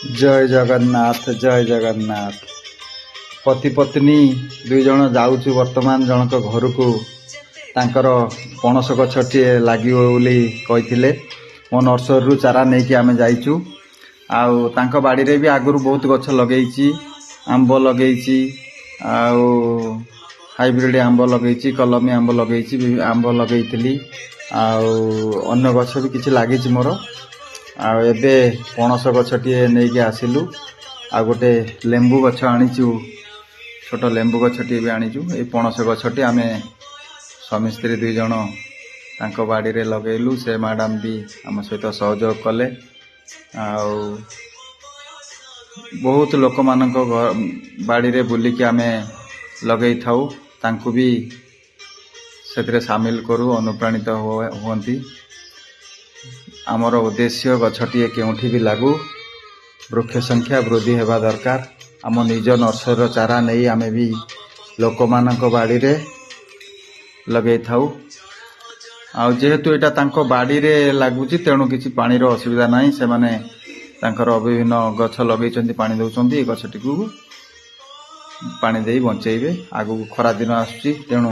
जय जगन्नाथ जय जगन्नाथ। पति पत्नी दुई जण जाऊँ वर्तमान जनक घर को तांकर पणस गछटी लगे बोली कही मो नर्सरी चारा नहीं कि आम जाइचु। आउ तांको बाड़ी रे भी आगुरी बहुत गछ लगे आंब लगे हाइब्रिड आंब लगे कलमी आंब लगे आंब लगे अन्य गछ भी किसी लगी मोर आबे पणस गछटी नहीं आसिलु आ गोटे लेंबू गछ आनीचु छोट लेंबू गछटी भी आनीचु। ये पणस गछटी आम स्वामी स्त्री दुई जण तांको बाड़ी रे लगेलु। से मैडम भी आम सहित सहयोग कले बहुत लोक मान बाड़ी रे बुलिकी आम लगे थाउ तांकु भी से सामिल करू अनुप्राणित हुअंती। आमर उद्देश्य गछटी केउठी भी लागू वृक्ष संख्या वृद्धि हेबा दरकार। आम निज नर्सरी चारा नहीं आमे भी लोक मानक बाड़ी रे लगे थाउ। आ जेहेतु एटा तांको बाड़ी रे लागुची तेणु किछि पानी रो असुविधा नाही। से माने तांकर विभिन्न गछ लगेइचंती पानी दउचंती। ए गछटी को पानी देई बंचेइबे। आगु खरा दिन आसुची तेणु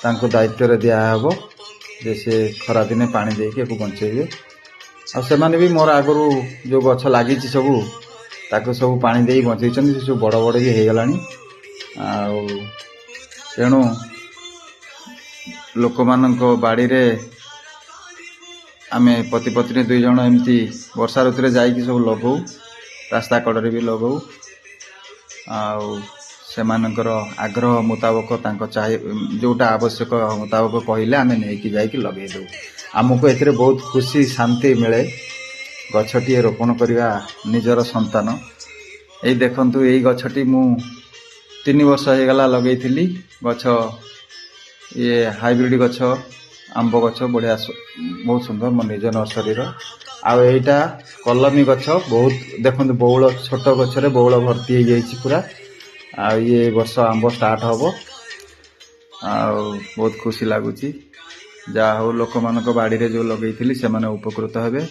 तांको दायित्व रे दिया हबो जे से खरा दिने पानी देके को बंचेइबे। आ से माने भी मोर आगुरु जो गछ लागिची सबु ताको सब पानी देई बंचेइचंती। से सब बड़ बड़ भी हे गलानी आ तेणु लोक मानक बाड़ी रे आमे पति पत्नी दुई जण एमती वर्षा ऋतु रे जाई कि सब लगौ रास्ता कड़े भी लगौ आमानकर आग्रह मुताबक तांको चाहे जोटा आवश्यक मुताबक कहले आमे नहीं कि जाई कि लगे दो। आमको एथिरे बहुत खुशी शांति मिले गछटी रोपण करवा निजर संतान। यही देखंतु यही गछटी मु 3 वर्ष हो गला लगे थी गछ ये हाइब्रिड गछ आंब गछ बढ़िया बहुत सुंदर मो निज नर्सरी आईटा कलमी गछ बहुत देखो बौल छोट गछरे बौल भर्ती हो जाइए पूरा। ये वर्ष आंब स्टार्ट हम बहुत खुशी लगुच। जहा हो लोक मान बाड़ी रे जो लगे से उपकृत हेबे।